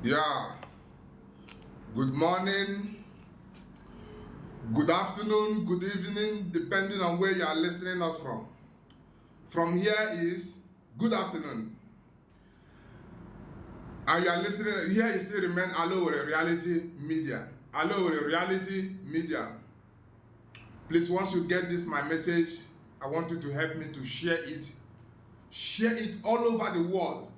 Yeah, good morning, good afternoon, good evening, depending on where you are listening us from. From here is good afternoon. And you are listening, here is still remain Hello Reality Media. Hello Reality Media. Please, once you get this, my message, I want you to help me to share it. Share it all over the world.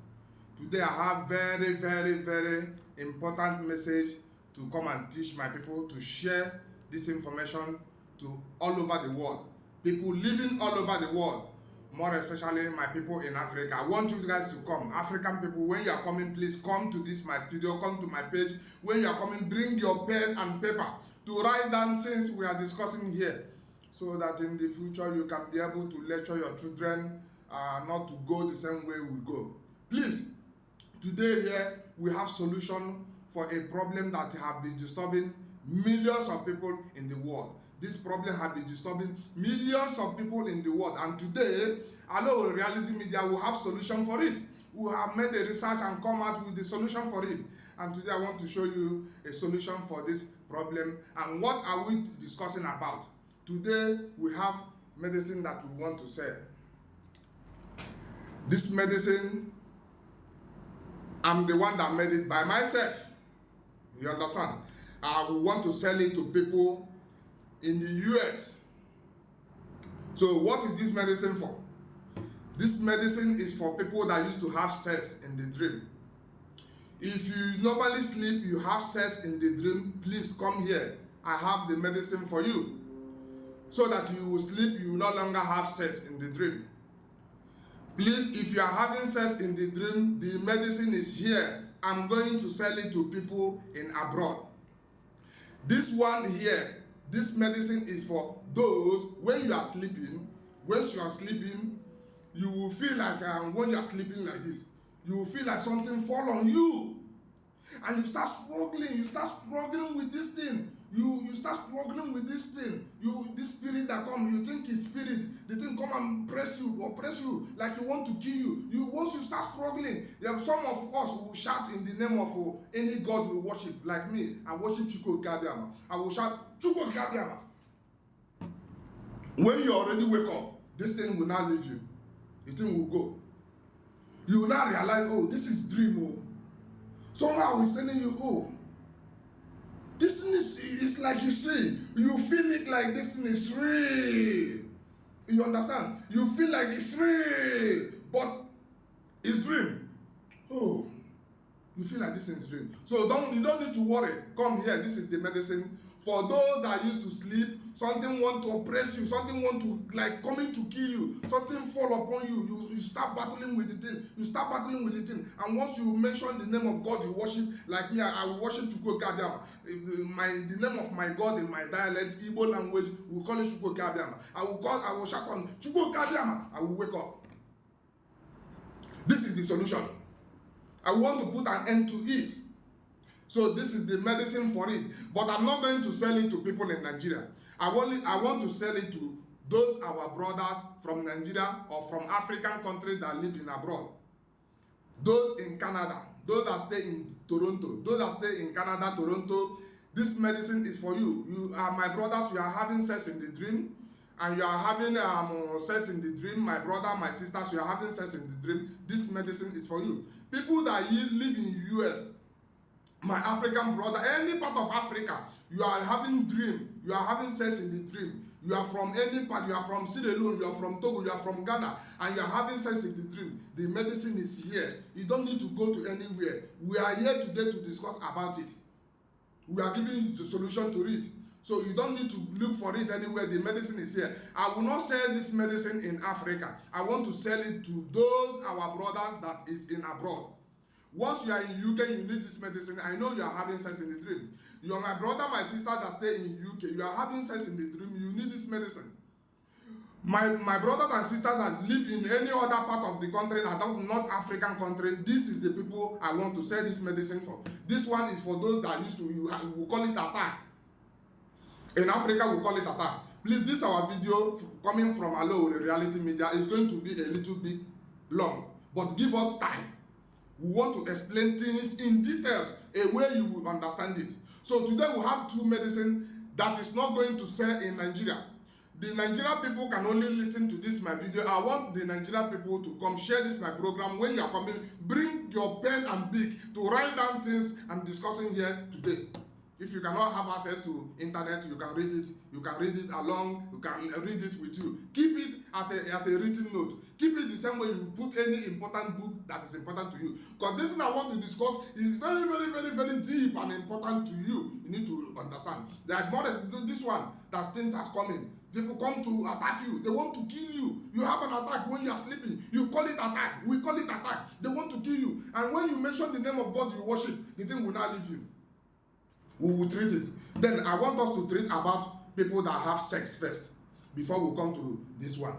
Today I have very important message to come and teach my people, to share this information to all over the world. People living all over the world, more especially my people in Africa. I want you guys to come. African people, when you are coming, please come to this my studio, come to my page. When you are coming, bring your pen and paper to write down things we are discussing here, so that in the future you can be able to lecture your children not to go the same way we go. Please, today here we have solution for a problem that have been disturbing millions of people in the world. This problem has been disturbing millions of people in the world, and today Hello Reality Media will have solution for it. We have made a research and come out with the solution for it, and today I want to show you a solution for this problem. And what are we discussing about? Today we have medicine that we want to sell. This medicine, I'm the one that made it by myself. You understand? I want to sell it to people in the US. So what is this medicine for? This medicine is for people that used to have sex in the dream. If you normally sleep, you have sex in the dream, please come here. I have the medicine for you. So that you will sleep, you will no longer have sex in the dream. Please, if you are having sex in the dream, the medicine is here. I'm going to sell it to people in abroad. This one here, this medicine is for those when you are sleeping. Once you are sleeping, you will feel like when you are sleeping like this, you will feel like something fall on you, and you start struggling with this thing. You start struggling with this thing. This spirit that come, you think it's spirit. The thing come and press you, oppress you, like you want to kill you. Once you start struggling, some of us will shout in the name of any god we worship. Like me, I worship Chukwu Kabiama. I will shout Chukwu Kabiama. When you already wake up, this thing will not leave you. The thing will go. You will not realize, oh, this is dream. Oh, somehow it's telling you, oh, this thing is like it's real. You feel it like this thing is real. You understand? You feel like it's real, but it's dream. Oh, you feel like this thing is dream. So you don't need to worry. Come here. This is the medicine for those that used to sleep. Something want to oppress you. Something want to like coming to kill you. Something fall upon you. You start battling with the thing. You start battling with the thing. And once you mention the name of God, you worship. Like me, I will worship Chukwu Kabiama. The name of my God in my dialect, Igbo language, we call it Chukwu Kabiama. I will shout on Chukwu Kabiama. I will wake up. This is the solution. I want to put an end to it. So this is the medicine for it. But I'm not going to sell it to people in Nigeria. I want to sell it to those our brothers from Nigeria or from African countries that live in abroad. Those in Canada, those that stay in Toronto, those that stay in Canada, Toronto, this medicine is for you. You are my brothers, you are having sex in the dream, and you are having sex in the dream. My brother, my sisters, you are having sex in the dream. This medicine is for you. People that live in US, my African brother, any part of Africa, you are having dream, you are having sex in the dream. You are from any part, you are from Sierra Leone, you are from Togo, you are from Ghana, and you are having sex in the dream. The medicine is here. You don't need to go to anywhere. We are here today to discuss about it. We are giving you the solution to it. So you don't need to look for it anywhere. The medicine is here. I will not sell this medicine in Africa. I want to sell it to those our brothers that is in abroad. Once you are in UK, you need this medicine. I know you are having sex in the dream. You are my brother, my sister that stay in UK. You are having sex in the dream. You need this medicine. My brothers and sisters that live in any other part of the country, not African country, this is the people I want to sell this medicine for. This one is for those that used to, we call it attack. In Africa, we call it attack. Please, this our video coming from Hello Reality Media is going to be a little bit long, but give us time. We want to explain things in details, a way you will understand it. So today we have two medicine that is not going to sell in Nigeria. The Nigerian people can only listen to this my video. I want the Nigerian people to come share this my program. When you are coming, bring your pen and pick to write down things I'm discussing here today. If you cannot have access to internet, you can read it. You can read it along. You can read it with you. Keep it as a written note. Keep it the same way you put any important book that is important to you. Because this thing I want to discuss is very, very, very, very deep and important to you. You need to understand. There are more this one that things are coming. People come to attack you. They want to kill you. You have an attack when you are sleeping. You call it attack. We call it attack. They want to kill you. And when you mention the name of God you worship, the thing will not leave you. We will treat it. Then I want us to treat about people that have sex first before we come to this one.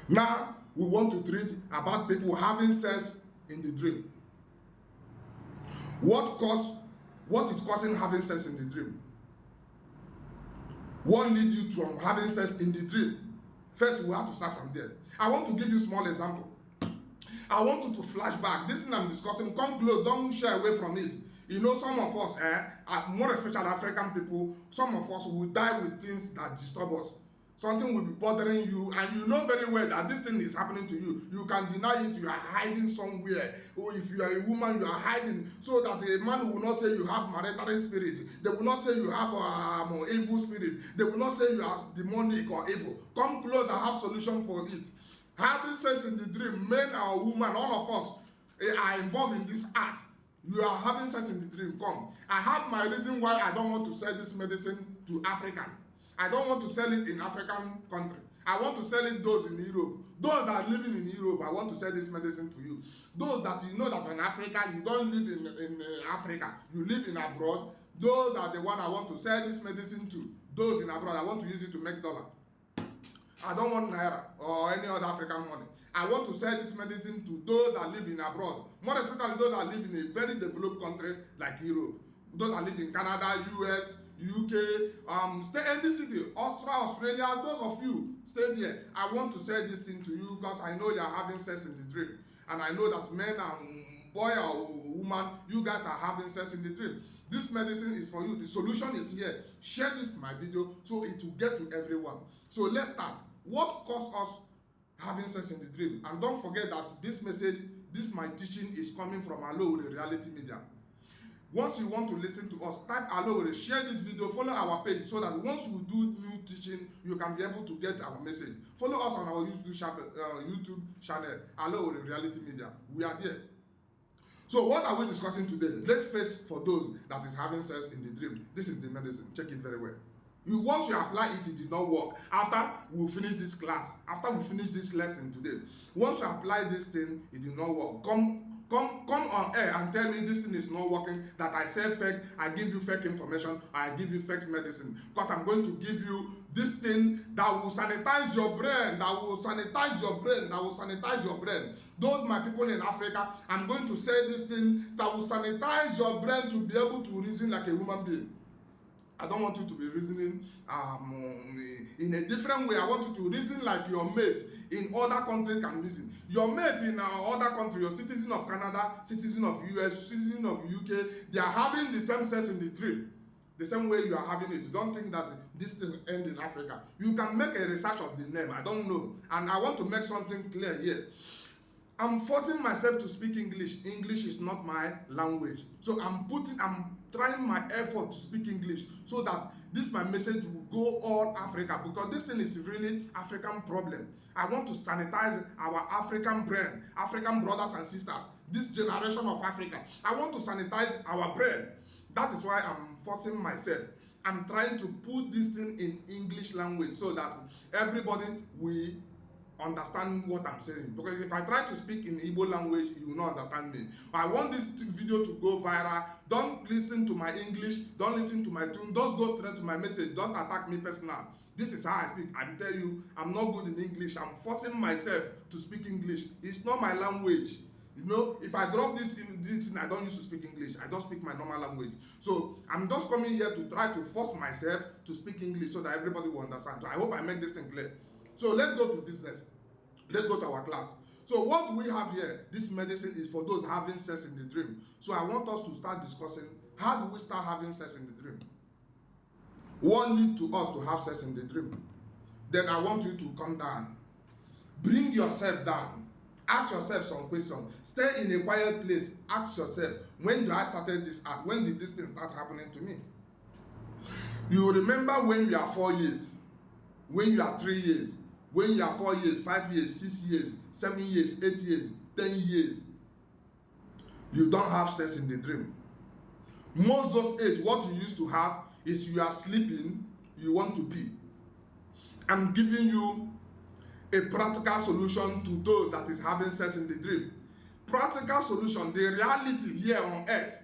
Now, we want to treat about people having sex in the dream. What is causing having sex in the dream? What leads you from having sex in the dream? First, we have to start from there. I want to give you a small example. I want you to flash back. This thing I'm discussing, come close, don't shy away from it. You know, some of us, more especially African people, some of us will die with things that disturb us. Something will be bothering you, and you know very well that this thing is happening to you. You can deny it, you are hiding somewhere. Or if you are a woman, you are hiding, so that a man will not say you have marital spirit. They will not say you have evil spirit. They will not say you are demonic or evil. Come close, I have solution for it. Having sex in the dream, men or women, all of us are involved in this act. You are having sex in the dream. Come. I have my reason why I don't want to sell this medicine to African. I don't want to sell it in African country. I want to sell it those in Europe. Those that are living in Europe, I want to sell this medicine to you. Those that you know that in Africa, you don't live in Africa. You live in abroad. Those are the one I want to sell this medicine to. Those in abroad, I want to use it to make dollar. I don't want Naira or any other African money. I want to sell this medicine to those that live in abroad. More especially those that live in a very developed country like Europe. Those that live in Canada, US, UK, stay any city, Australia, those of you, stay there. I want to say this thing to you because I know you are having sex in the dream. And I know that men and boy or woman, you guys are having sex in the dream. This medicine is for you. The solution is here. Share this to my video so it will get to everyone. So let's start. What caused us having sex in the dream? And don't forget that this message, this my teaching is coming from Alowore Reality Media. Once you want to listen to us, type Alowore, share this video, follow our page so that once we do new teaching, you can be able to get our message. Follow us on our YouTube channel, Alowore Reality Media. We are there. So what are we discussing today? Let's face for those that is having sex in the dream. This is the medicine. Check it very well. Once you apply it, it did not work. After we finish this class, after we finish this lesson today, once you apply this thing, it did not work. Come on air and tell me this thing is not working, that I say fake, I give you fake information, I give you fake medicine. Because I'm going to give you this thing that will sanitize your brain, that will sanitize your brain, that will sanitize your brain. Those my people in Africa, I'm going to say this thing that will sanitize your brain to be able to reason like a human being. I don't want you to be reasoning in a different way. I want you to reason like your mate in other countries can reason. Your mate in other country, your citizen of Canada, citizen of US, citizen of UK, they are having the same sex in the dream. The same way you are having it. Don't think that this thing ends in Africa. You can make a research of the name. I don't know. And I want to make something clear here. I'm forcing myself to speak English. English is not my language. So I'm trying my effort to speak English so that my message will go all Africa, because this thing is really African problem. I want to sanitize our African brain, African brothers and sisters, this generation of Africa. I want to sanitize our brain. That is why I'm forcing myself. I'm trying to put this thing in English language so that everybody will understand what I'm saying. Because if I try to speak in Igbo language, you will not understand me. I want this video to go viral. Don't listen to my English. Don't listen to my tune. Just go straight to my message. Don't attack me personal. This is how I speak. I tell you, I'm not good in English. I'm forcing myself to speak English. It's not my language. You know, if I drop this I don't used to speak English. I don't speak my normal language. So I'm just coming here to try to force myself to speak English so that everybody will understand. So I hope I make this thing clear. So let's go to business. Let's go to our class. So what do we have here? This medicine is for those having sex in the dream. So I want us to start discussing, how do we start having sex in the dream? What leads to us to have sex in the dream? Then I want you to come down. Bring yourself down. Ask yourself some questions. Stay in a quiet place. Ask yourself, when do I started this act? When did this thing start happening to me? You remember when you are 4 years, when you are 3 years, when you are 4 years, 5 years, 6 years, 7 years, 8 years, 10 years, you don't have sex in the dream. Most those age, what you used to have is you are sleeping, you want to pee. I'm giving you a practical solution to those that is having sex in the dream. Practical solution, the reality here on earth,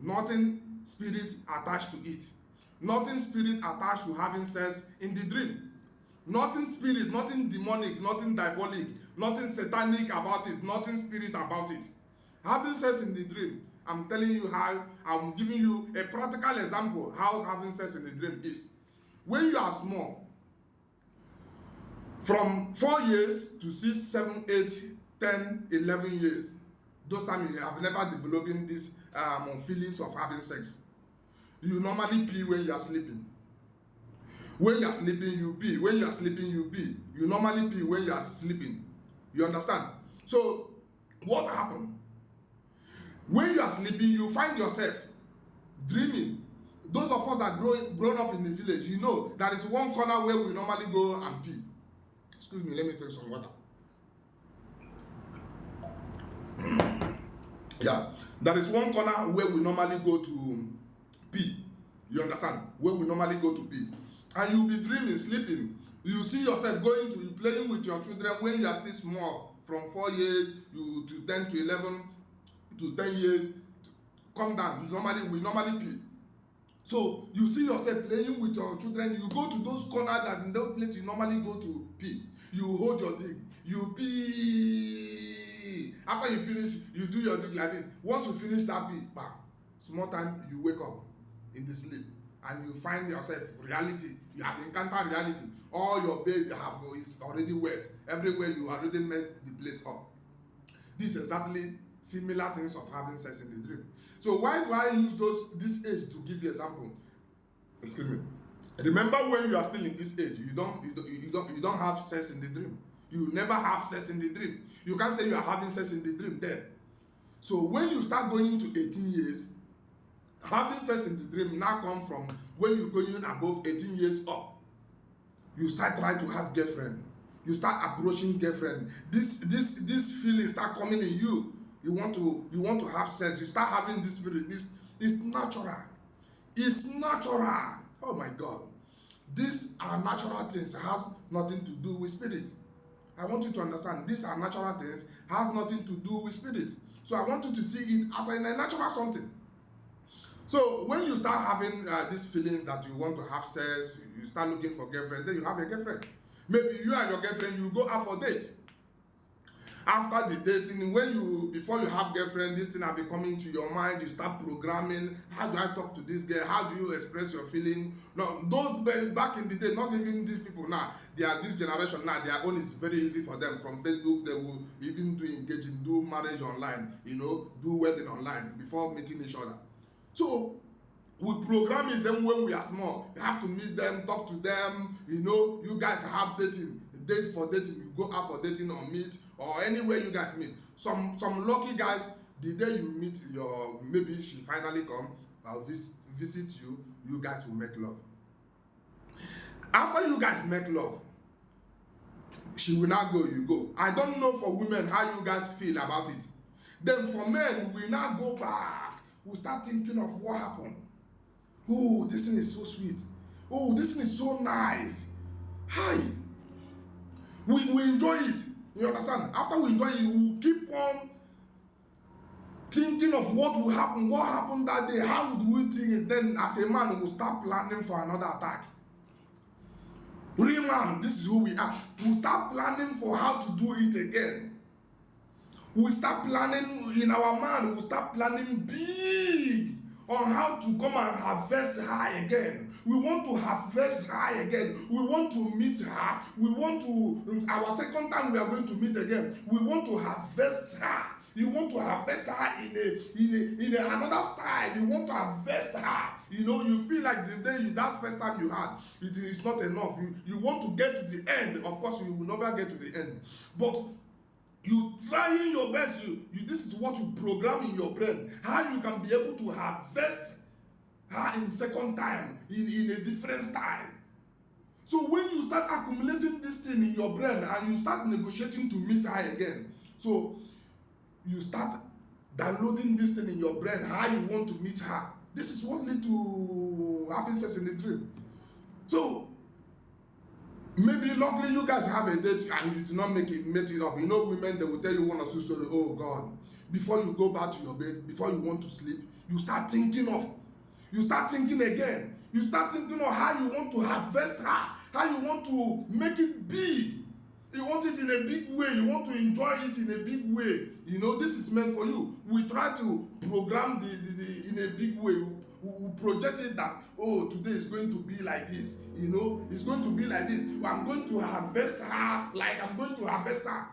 nothing spirit attached to it. Nothing spirit attached to having sex in the dream. Nothing spirit, nothing demonic, nothing diabolic, nothing satanic about it, nothing spirit about it. Having sex in the dream, I'm telling you how, I'm giving you a practical example how having sex in the dream is. When you are small, from 4 years to 6, 7, 8, 10, 11 years, those times you have never developing these feelings of having sex. You normally pee when you are sleeping. When you are sleeping, you pee. When you are sleeping, you pee. You normally pee when you are sleeping. You understand? So, what happened? When you are sleeping, you find yourself dreaming. Those of us that grown up in the village, you know, there is one corner where we normally go and pee. Excuse me, let me take some water. Yeah, there is one corner where we normally go to pee. You understand? Where we normally go to pee. And you'll be dreaming, sleeping. You see yourself going to playing with your children when you are still small, from 4 years to 10 to 11 to 10 years. Come down. We normally pee. So you see yourself playing with your children. You go to those corners that in those places you normally go to pee. You hold your dick. You pee. After you finish, you do your dick like this. Once you finish that pee, bam, small time you wake up in the sleep. And you find yourself reality. You have encountered reality. All your bed is already wet. Everywhere you already messed the place up. This is exactly similar things of having sex in the dream. So why do I use this age to give you example? Excuse me. Remember when you are still in this age, you don't have sex in the dream. You never have sex in the dream. You can't say you are having sex in the dream then. So when you start going to 18 years, having sex in the dream now come from when you going above 18 years up. You start trying to have girlfriend. You start approaching girlfriend. This feeling start coming in you. You want to have sex. You start having this feeling. It's natural. It's natural. Oh my God. These are natural things. It has nothing to do with spirit. I want you to understand. These are natural things. Has nothing to do with spirit. So I want you to see it as a natural something. So when you start having these feelings that you want to have sex, you start looking for girlfriend, then you have a girlfriend. Maybe you and your girlfriend, you go out for date. After the dating, before you have girlfriend, this thing have been coming to your mind, you start programming, how do I talk to this girl, how do you express your feeling? No, those back in the day, not even these people now, this generation now, their own is very easy for them. From Facebook, they will even do marriage online, do wedding online before meeting each other. So we program it them when we are small. You have to meet them, talk to them. You guys have dating, date for dating. You go out for dating or meet or anywhere you guys meet. Some lucky guys, the day you meet maybe she finally come, visit you. You guys will make love. After you guys make love, she will now go. You go. I don't know for women how you guys feel about it. Then for men, we now go back. We start thinking of what happened. Oh, this thing is so sweet. Oh, this thing is so nice. Hi. We enjoy it. You understand? After we enjoy it, we keep on thinking of what will happen. What happened that day? How do we think it? Then as a man, we will start planning for another attack. Real man, this is who we are. We start planning for how to do it again. We start planning in our mind. We start planning big on how to come and harvest her again. We want to harvest her again. We want to meet her. We want to, our second time we are going to meet again, we want to harvest her. You want to harvest her in another style. You want to harvest her. You know, you feel like the day that first time you had, it is not enough. You want to get to the end. Of course, you will never get to the end. But you trying your best. This is what you program in your brain. How you can be able to harvest her in second time, in a different style. So when you start accumulating this thing in your brain and you start negotiating to meet her again, so you start downloading this thing in your brain, how you want to meet her. This is what leads to having sex in the dream. So maybe luckily you guys have a date and you do not make it up. You know, women, they will tell you one or two stories. Oh God, before you go back to your bed, before you want to sleep, you start thinking again. You start thinking of how you want to harvest her, how you want to make it big. You want it in a big way. You want to enjoy it in a big way. You know, this is meant for you. We try to program the in a big way. We project it that, oh, today is going to be like this. You know, it's going to be like this. I'm going to harvest her like I'm going to harvest her.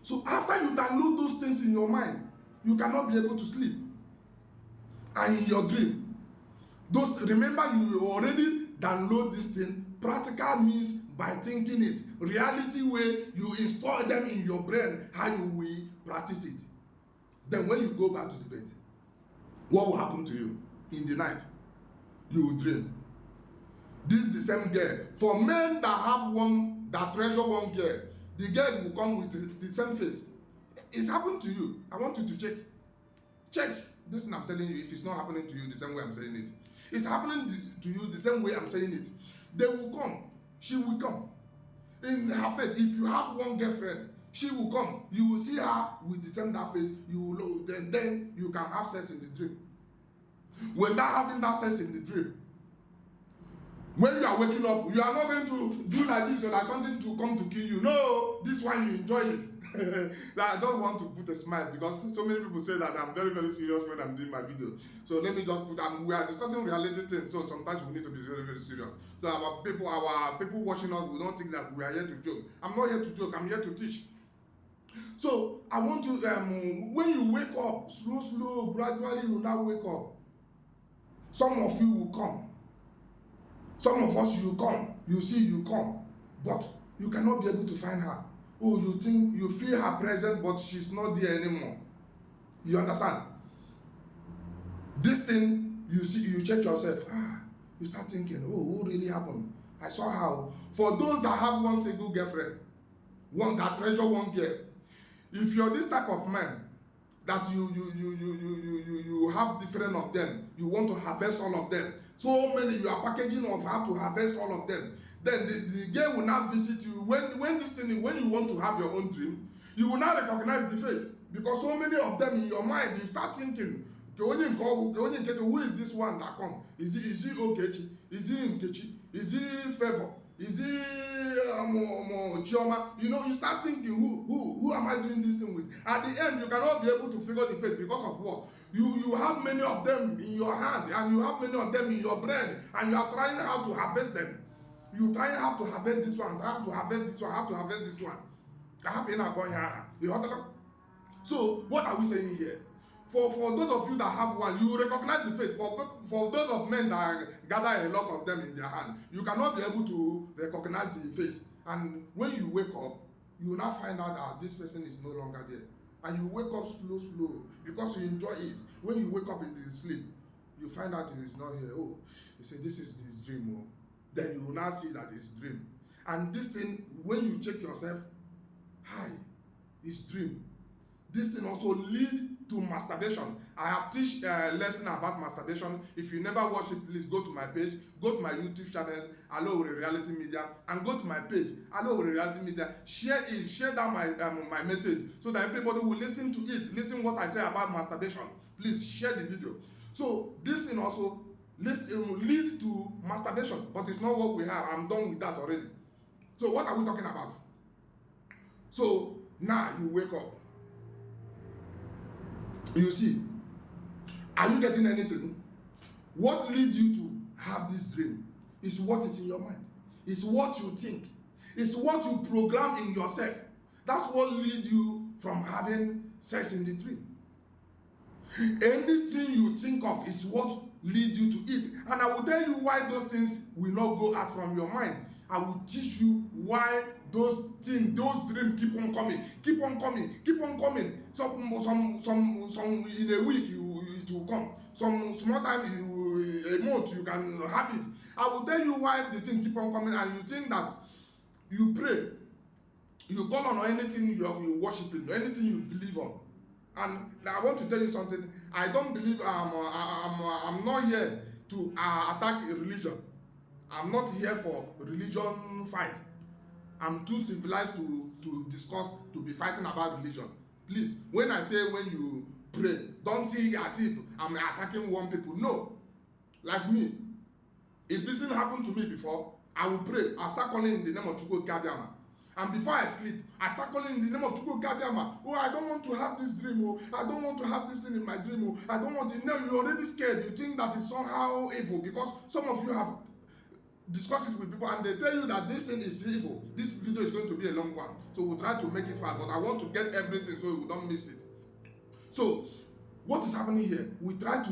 So after you download those things in your mind, you cannot be able to sleep. And in your dream, remember, you already download this thing. Practical means by thinking it. Reality way, you install them in your brain, how you will practice it. Then when you go back to the bed, what will happen to you in the night? You will dream. This is the same girl. For men that have one, that treasure one girl, the girl will come with the same face. It's happened to you. I want you to check. Check. This thing I'm telling you, if it's not happening to you the same way I'm saying it. It's happening to you the same way I'm saying it. They will come. She will come. In her face, if you have one girlfriend, she will come. You will see her with the same that face. You will know. Then you can have sex in the dream. When they're having that sex in the dream, when you are waking up, you are not going to do like this or like something to come to kill you. No, this one you enjoy it. I don't want to put a smile because so many people say that I'm very, very serious when I'm doing my video. So let me just put, we are discussing reality things, so sometimes we need to be very, very serious. So our people watching us, we don't think that we are here to joke. I'm not here to joke, I'm here to teach. So I want to, when you wake up, slow, gradually you will now wake up. Some of you will come. Some of us, you come. You see, you come. But you cannot be able to find her. Oh, you think, you feel her presence, but she's not there anymore. You understand? This thing, you see, you check yourself. You start thinking, oh, what really happened? I saw how. For those that have one single girlfriend, one that treasure one girl, if you're this type of man, that you have different of them, you want to harvest all of them. So many, you are packaging of how to harvest all of them. Then the girl will not visit you. When this thing, when you want to have your own dream, you will not recognize the face. Because so many of them in your mind, you start thinking, who is this one that come? Is he Okechi? Is he Nkechi? Is he Favor? Is he Chioma? You know, you start thinking, who am I doing this thing with? At the end, you cannot be able to figure the face because of what? You have many of them in your hand, and you have many of them in your brain, and you are trying how to harvest them. You try how to harvest this one, try to harvest this one, how to harvest this one. So what are we saying here? For those of you that have one, you recognize the face. For those of men that gather a lot of them in their hand, you cannot be able to recognize the face. And when you wake up, you will now find out that this person is no longer there. And you wake up slow, because you enjoy it. When you wake up in the sleep, you find out he is not here. Oh, you say, this is his dream. Oh. Then you will now see that it's dream. And this thing, when you check yourself, hi, it's dream. This thing also lead to masturbation. I have teach a lesson about masturbation. If you never watch it, please go to my page, go to my YouTube channel, Allo with Reality Media, and go to my page, Allo with Reality Media. Share it, share that my message, so that everybody will listen to it, listen what I say about masturbation. Please share the video. So this thing also lead to masturbation, but it's not what we have. I'm done with that already. So what are we talking about? So now you wake up. You see, Are you getting anything? What leads you to have this dream is what is in your mind. It's what you think. It's what you program in yourself. That's what leads you from having sex in the dream. Anything you think of is what leads you to it. And I will tell you why those things will not go out from your mind. I will teach you why those things, those dreams keep on coming, keep on coming, keep on coming. Some in a week it will come. Some small time, a month you can have it. I will tell you why the thing keep on coming, and you think that you pray, you call on anything you worshiping, anything you believe on. And I want to tell you something. I don't believe I'm not here to attack a religion. I'm not here for religion fight. I'm too civilized to discuss, to be fighting about religion. Please, when I say when you pray, don't see as if I'm attacking one people. No. Like me, if this thing happened to me before, I will pray. I start calling in the name of Chukwu Kabiama. And before I sleep, I start calling in the name of Chukwu Kabiama. Oh, I don't want to have this dream. Oh, I don't want to have this thing in my dream. Oh, I don't want it. No, you're already scared. You think that is somehow evil because some of you have discussed it with people and they tell you that this thing is evil. This video is going to be a long one. So we'll try to make it fast, but I want to get everything so you don't miss it. So, what is happening here? We try to,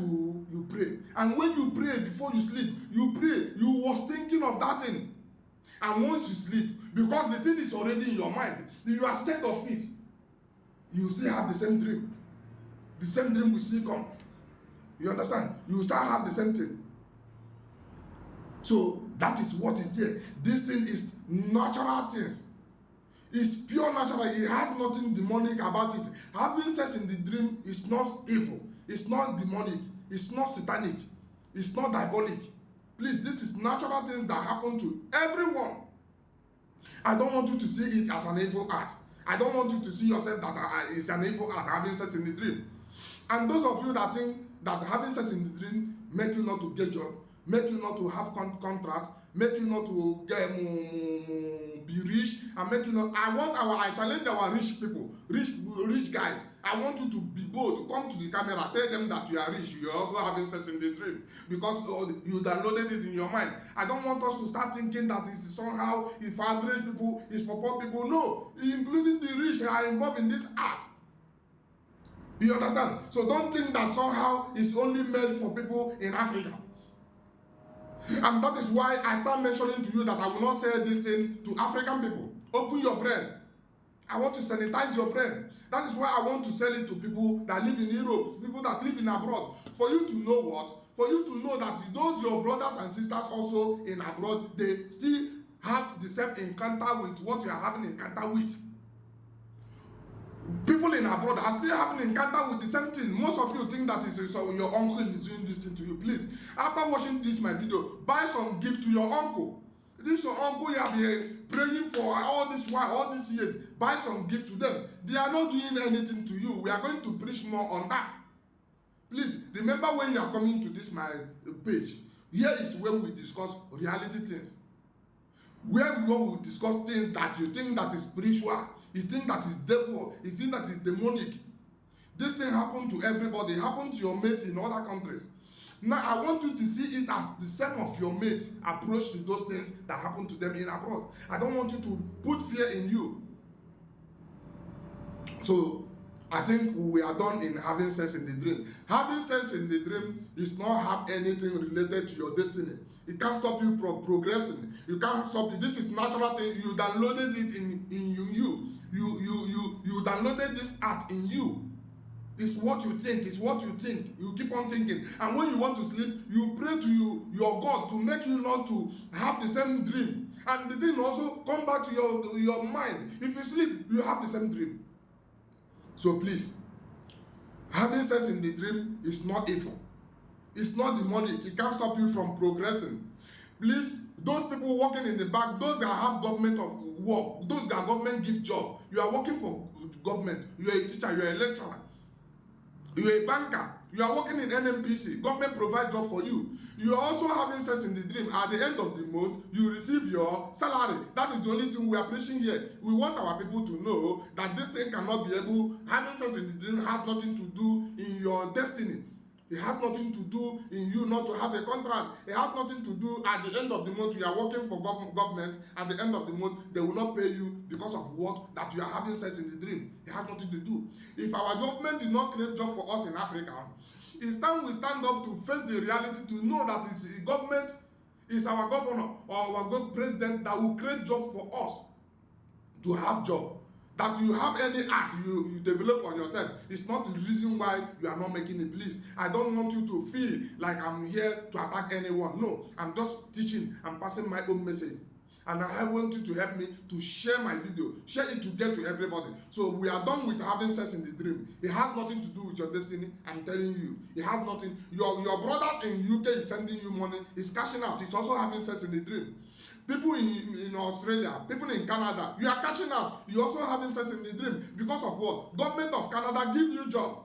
you pray. And when you pray before you sleep, you pray, you was thinking of that thing. And once you sleep, because the thing is already in your mind, you are scared of it, you still have the same dream. The same dream will still come. You understand? You still have the same thing. So that is what is there. This thing is natural things. It's pure natural. It has nothing demonic about it. Having sex in the dream is not evil. It's not demonic. It's not satanic. It's not diabolic. Please, this is natural things that happen to everyone. I don't want you to see it as an evil act. I don't want you to see yourself that it's an evil act, having sex in the dream. And those of you that think that having sex in the dream make you not to get job, make you not to have contract, make you not to get be rich, and make you not. I challenge our rich people, rich guys. I want you to be bold, to come to the camera, tell them that you are rich. You are also having sex in the dream because you downloaded it in your mind. I don't want us to start thinking that it's somehow it's for average people, it's for poor people. No, including the rich are involved in this art. You understand? So don't think that somehow it's only made for people in Africa. And that is why I start mentioning to you that I will not say this thing to African people. Open your brain. I want to sanitize your brain. That is why I want to sell it to people that live in Europe, people that live in abroad. For you to know what? For you to know that those your brothers and sisters also in abroad, they still have the same encounter with what you are having encounter with. People in abroad are still having encounter with the same thing. Most of you think that is so your uncle is doing this thing to you. Please, after watching this my video, buy some gift to your uncle. This your uncle you have been praying for all this while, all these years. Buy some gift to them. They are not doing anything to you. We are going to preach more on that. Please remember when you are coming to this my page. Here is where we discuss reality things. Where we will discuss things that you think that is spiritual. You think that is devil, you think that is demonic. This thing happened to everybody. It happened to your mates in other countries. Now I want you to see it as the same of your mates approach to those things that happen to them in abroad. I don't want you to put fear in you. So I think we are done in having sex in the dream. Having sex in the dream is not have anything related to your destiny. It can't stop you from progressing. You can't stop it. This is natural thing. You downloaded it in you. You downloaded this art in you. It's what you think. It's what you think. You keep on thinking. And when you want to sleep, you pray to your God to make you not to have the same dream. And the thing also come back to your mind. If you sleep, you have the same dream. So please, having sex in the dream is not evil. It's not demonic. It can't stop you from progressing. Please, those people working in the back, those that have government of work, those that government give job, you are working for government, you are a teacher, you are a lecturer, you are a banker, you are working in NMPC, government provide job for you. You are also having sex in the dream. At the end of the month, you receive your salary. That is the only thing we are preaching here. We want our people to know that this thing cannot be able, having sex in the dream has nothing to do in your destiny. It has nothing to do in you not to have a contract. It has nothing to do at the end of the month you are working for government. At the end of the month, they will not pay you because of what? That you are having sex in the dream. It has nothing to do. If our government did not create job for us in Africa, it's time we stand up to face the reality, to know that it's the government, is our governor or our president that will create job for us to have job. That you have any art you develop on yourself, it's not the reason why you are not making it. Please, I don't want you to feel like I'm here to attack anyone. No, I'm just teaching, I'm passing my own message. And I want you to help me to share my video, share it to get to everybody. So we are done with having sex in the dream. It has nothing to do with your destiny. I'm telling you, it has nothing. Your brother in UK is sending you money, is cashing out. It's also having sex in the dream. People in Australia, people in Canada, you are cashing out. You also having sex in the dream. Because of what? Government of Canada give you job.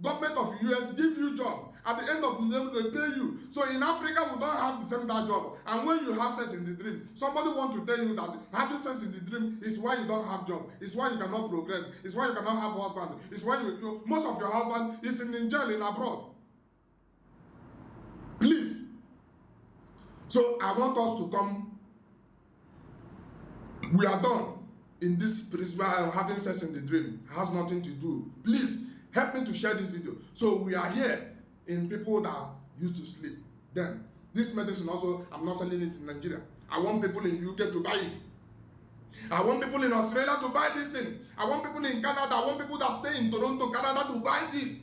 Government of US give you job. At the end of the day, they pay you. So in Africa, we don't have the same that job. And when you have sex in the dream, somebody want to tell you that having sex in the dream is why you don't have job. It's why you cannot progress. It's why you cannot have a husband. It's why most of your husband is in jail in abroad. Please. So I want us to come. We are done in this principle of having sex in the dream. It has nothing to do. Please help me to share this video. So we are here in people that used to sleep. Then this medicine also, I'm not selling it in Nigeria. I want people in UK to buy it. I want people in Australia to buy this thing. I want people in Canada. I want people that stay in Toronto, Canada to buy this.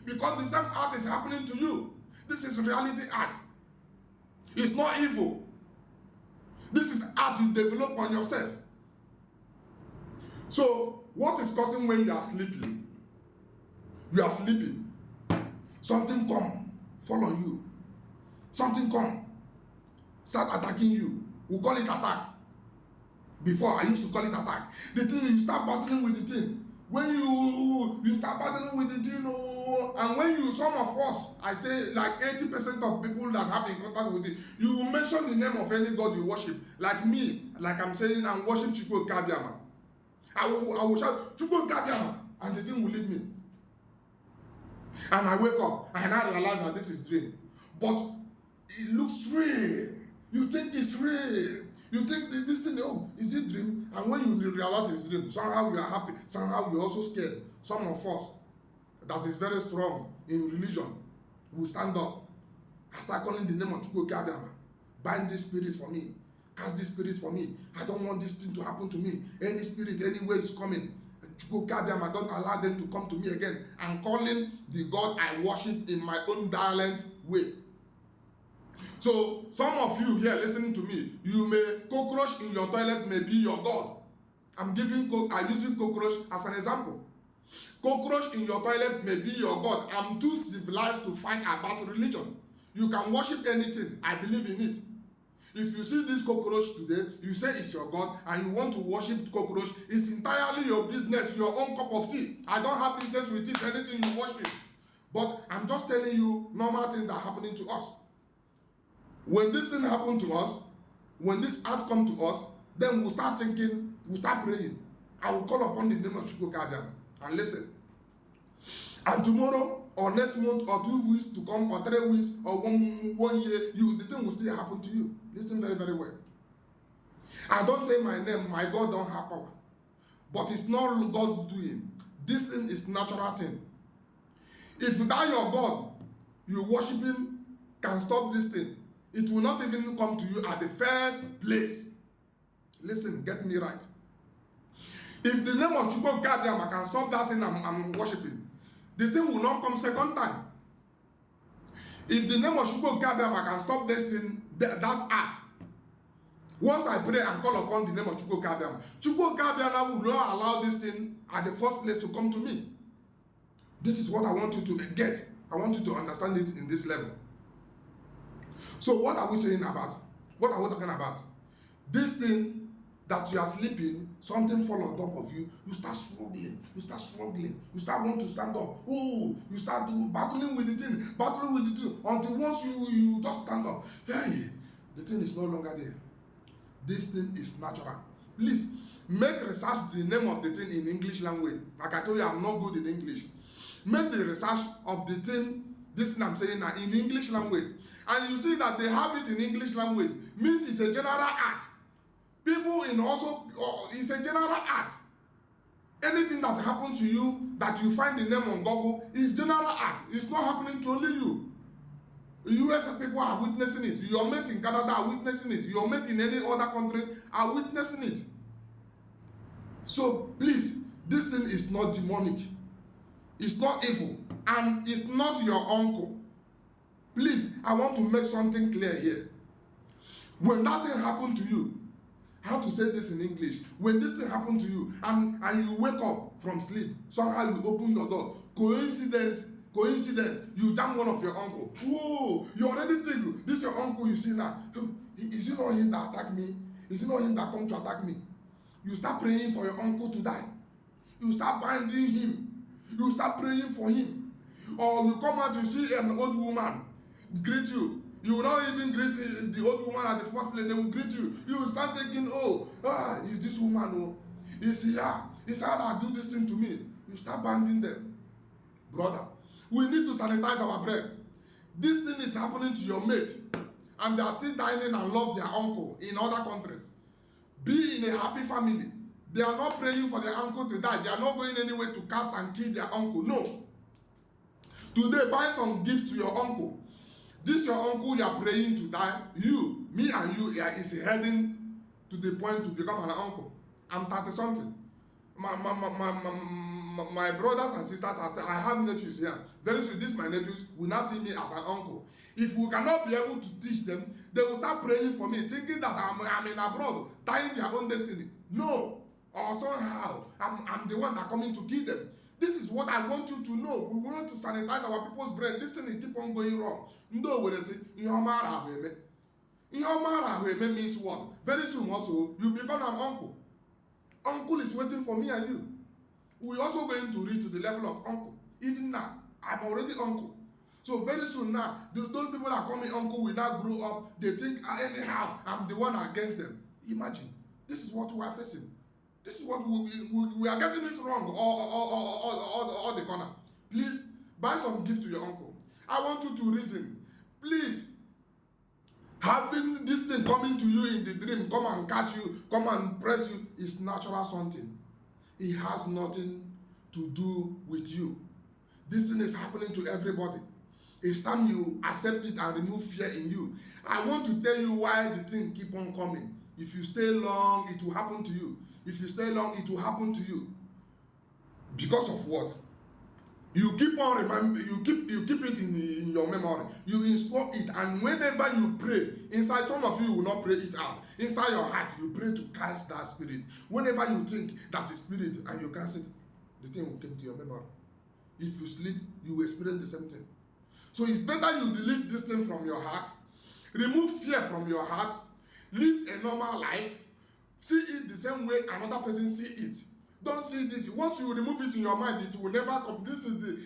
Because the same art is happening to you. This is reality art. It's not evil. This is art you develop on yourself. So, what is causing when you are sleeping? You are sleeping. Something come, fall on you. Something come, start attacking you. We call it attack. Before, I used to call it attack. The thing, you start battling with the thing. When you start battling with the thing, and when you, some of us, I say like 80% of people that have in contact with it, you mention the name of any god you worship. Like me, like I'm saying, I'm worship Chukwu Kabiama. I will shout, Chukwu Kabiama, and the thing will leave me. And I wake up, and I realize that this is dream. But it looks real. You think it's real. You think this thing, oh, is it dream? And when you realize it's dream, somehow you are happy, somehow you're also scared. Some of us that is very strong in religion will stand up and start calling the name of Chukwu Kabiama. Bind this spirit for me. Cast this spirit for me. I don't want this thing to happen to me. Any spirit, anywhere is coming. Chukwu Kabiama, don't allow them to come to me again. I'm calling the God I worship in my own dialect way. So, some of you here listening to me, you may, cockroach in your toilet may be your God. I'm using cockroach as an example. Cockroach in your toilet may be your God. I'm too civilized to fight about religion. You can worship anything. I believe in it. If you see this cockroach today, you say it's your God, and you want to worship cockroach, it's entirely your business, your own cup of tea. I don't have business with it, anything you worship. But I'm just telling you normal things that are happening to us. When this thing happened to us, when this art come to us, then we'll start thinking, we'll start praying. I will call upon the name of Chukwu Kabiama and listen. And tomorrow, or next month, or 2 weeks to come, or 3 weeks, or one year, the thing will still happen to you. Listen very, very well. I don't say my name, my God don't have power. But it's not God doing. This thing is natural thing. If that your God, you worshiping, can stop this thing, it will not even come to you at the first place. Listen, get me right. If the name of Chukwu Kabiama can stop that thing I'm worshiping, the thing will not come second time. If the name of Chukwu Kabiama can stop this thing, that art, once I pray and call upon the name of Chukwu Kabiama will not allow this thing at the first place to come to me. This is what I want you to get. I want you to understand it in this level. So what are we saying about? What are we talking about? This thing that you are sleeping, something fall on top of you, you start struggling, you start wanting to stand up. Oh, you start battling with the thing, until once you just stand up. Hey, the thing is no longer there. This thing is natural. Please, make research the name of the thing in English language. Like I told you, I'm not good in English. Make the research of the thing This thing I'm saying now in English language, and you see that they have it in English language, means it's a general art. People in also, it's a general art. Anything that happens to you that you find the name on Google is general art. It's not happening to only you. US people are witnessing it. Your mate in Canada are witnessing it. Your mate in any other country are witnessing it. So please, this thing is not demonic. It's not evil. And it's not your uncle. Please, I want to make something clear here. When that thing happened to you, how to say this in English? When this thing happened to you and you wake up from sleep, somehow you open the door, coincidence, you jam one of your uncle. Whoa, you already think this is your uncle you see now. Is it not him that attacked me? Is it not him that come to attack me? You start praying for your uncle to die. You start binding him. You start praying for him. Or you come out to see an old woman greet you. You will not even greet the old woman at the first place. They will greet you. You will start thinking, is this woman? Oh, is he here? Is her that do this thing to me? You start binding them. Brother, we need to sanitize our brain. This thing is happening to your mate, and they are still dining and love their uncle in other countries. Be in a happy family. They are not praying for their uncle to die. They are not going anywhere to cast and kill their uncle. No. Today, buy some gift to your uncle. This your uncle you are praying to die. You, me and you is heading to the point to become an uncle. I'm 30 something. My brothers and sisters are still, I have nephews here. Very soon, these my nephews will not see me as an uncle. If we cannot be able to teach them, they will start praying for me, thinking that I'm in abroad, dying their own destiny. No. Or somehow, I'm the one that coming to kill them. This is what I want you to know. We want to sanitize our people's brain. This thing is keep on going wrong. No, we say, Ihomara means what? Very soon also, you become an uncle. Uncle is waiting for me and you. We're also going to reach to the level of uncle. Even now, I'm already uncle. So very soon now, those people that call me uncle will now grow up. They think, anyhow, I'm the one against them. Imagine, this is what we are facing. This is what we are getting it wrong all the corner. Please, buy some gift to your uncle. I want you to reason. Please, having this thing coming to you in the dream, come and catch you, come and press you, is natural something. It has nothing to do with you. This thing is happening to everybody. It's time you accept it and remove fear in you. I want to tell you why the thing keep on coming. If you stay long, it will happen to you. If you stay long, it will happen to you. Because of what? You keep on remembering, you keep it in your memory. You install it, and whenever you pray, inside, some of you will not pray it out. Inside your heart, you pray to cast that spirit. Whenever you think that is spirit and you cast it, the thing will come to your memory. If you sleep, you will experience the same thing. So it's better you delete this thing from your heart, remove fear from your heart, live a normal life, see it the same way another person see it. Don't see this. Once you remove it in your mind, it will never come. This is the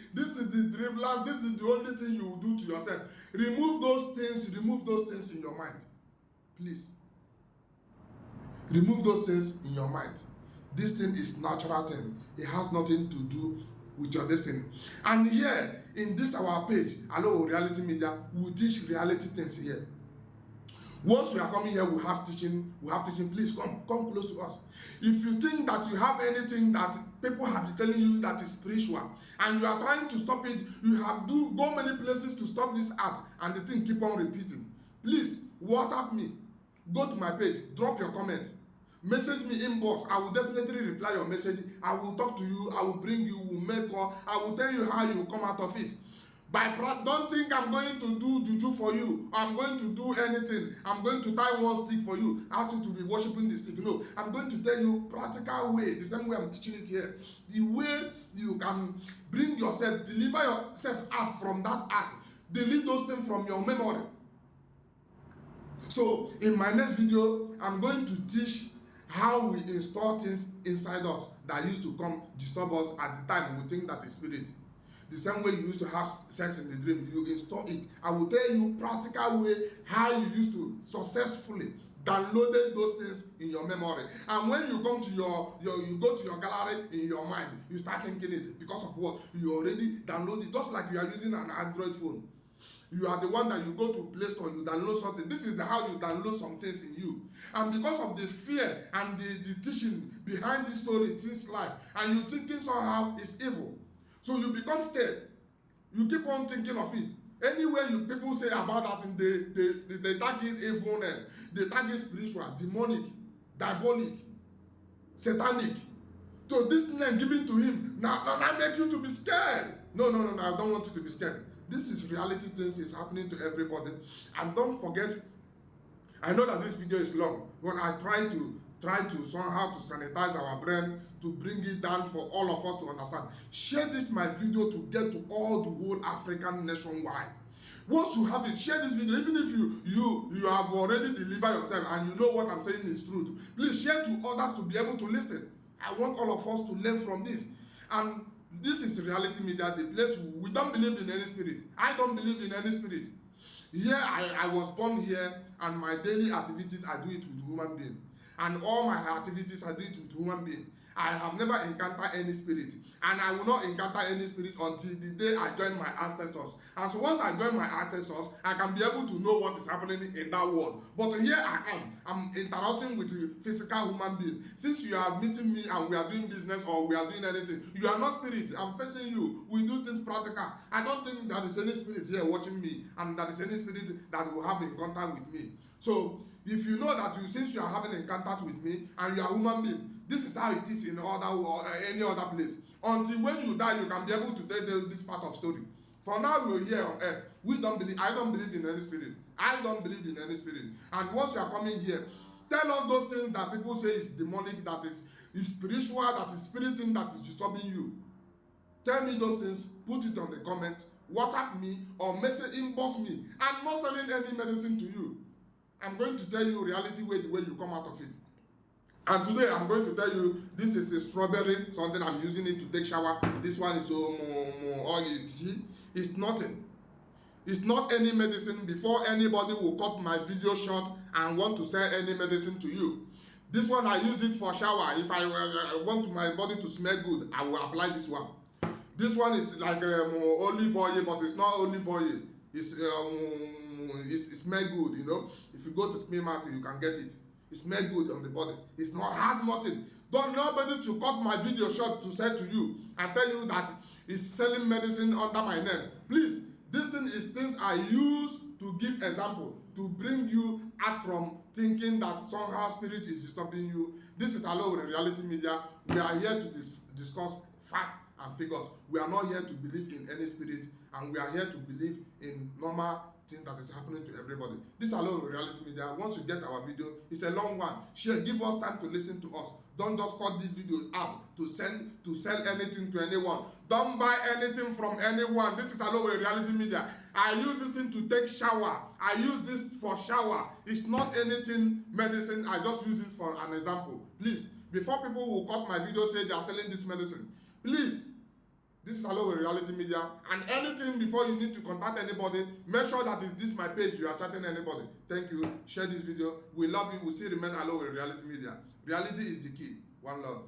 driveler. This is the only thing you will do to yourself. Remove those things in your mind. Please. Remove those things in your mind. This thing is natural thing. It has nothing to do with your destiny. And here, in this our page, Hello Reality Media, we teach reality things here. Once we are coming here, we have teaching. Please come close to us. If you think that you have anything that people have been telling you that is spiritual, and you are trying to stop it, you have go many places to stop this art, and the thing keep on repeating. Please WhatsApp me. Go to my page. Drop your comment. Message me inbox. I will definitely reply your message. I will talk to you. I will bring you. We'll make call. I will tell you how you will come out of it. Don't think I'm going to do juju for you. I'm going to do anything. I'm going to tie one stick for you. Ask you to be worshiping the stick. No, I'm going to tell you practical way. The same way I'm teaching it here. The way you can bring yourself, deliver yourself out from that art. Delete those things from your memory. So in my next video, I'm going to teach how we install things inside us that used to come disturb us at the time we think that is spirit. The same way you used to have sex in the dream, you install it. I will tell you practical way how you used to successfully downloaded those things in your memory, and when you come to you go to your gallery in your mind, you start thinking it because of what you already downloaded. Just like you are using an Android phone, you are the one that you go to Play Store, you download something. This is how you download some things in you, and because of the fear and the teaching behind this story since life, and you thinking somehow it's evil, so you become scared. You keep on thinking of it. Anywhere you people say about that thing, they target evil name, they target spiritual, demonic, diabolic, satanic. So this name given to him now make you to be scared. No, I don't want you to be scared. This is reality, things is happening to everybody. And don't forget, I know that this video is long, but I try to somehow to sanitize our brain, to bring it down for all of us to understand. Share this my video to get to all the whole African nationwide. Once you have it, share this video. Even if you have already delivered yourself and you know what I'm saying is truth, please share to others to be able to listen. I want all of us to learn from this. And this is reality media, the place we don't believe in any spirit. I don't believe in any spirit. Here I was born here, and my daily activities I do it with human being. And all my activities I do it with human being. I have never encountered any spirit, and I will not encounter any spirit until the day I join my ancestors. And so once I join my ancestors, I can be able to know what is happening in that world. But here I am, I'm interacting with a physical human being. Since you are meeting me and we are doing business or we are doing anything, you are not spirit. I'm facing you. We do things practical. I don't think there is any spirit here watching me, and there is any spirit that will have in contact with me. So if you know that since you are having in contact with me and you are a human being, this is how it is in any other place. Until when you die, you can be able to tell this part of story. For now, we're here on earth. I don't believe in any spirit. I don't believe in any spirit. And once you are coming here, tell us those things that people say is demonic, that is spiritual, that is spirit thing that is disturbing you. Tell me those things, put it on the comment, WhatsApp me, or message inbox me. I'm not selling any medicine to you. I'm going to tell you reality the way you come out of it. And today I'm going to tell you, this is a strawberry, something I'm using it to take shower. This one is oil. See, it's nothing. It's not any medicine. Before anybody will cut my video short and want to sell any medicine to you. This one I use it for shower. If I want my body to smell good, I will apply this one. This one is like olive oil, but it's not olive oil. It smells good, you know. If you go to Smith Martin, you can get it. It smells good on the body. It's not has nothing. Don't nobody to cut my video short to say to you and tell you that it's selling medicine under my name. Please, this thing is things I use to give example, to bring you out from thinking that somehow spirit is disturbing you. This is Hello with Reality Media. We are here to discuss facts and figures. We are not here to believe in any spirit, and we are here to believe in normal thing that is happening to everybody. This is Hello with Reality Media. Once you get our video, it's a long one. Share, give us time to listen to us. Don't just cut this video out to sell anything to anyone. Don't buy anything from anyone. This is Hello with Reality Media. I use this thing to take shower. I use this for shower. It's not anything medicine. I just use this for an example. Please, before people who cut my video say they are selling this medicine, please, this is Hello with Reality Media. And anything before you need to contact anybody, make sure that is this my page. You are chatting anybody. Thank you. Share this video. We love you. We still remain Hello with Reality Media. Reality is the key. One love.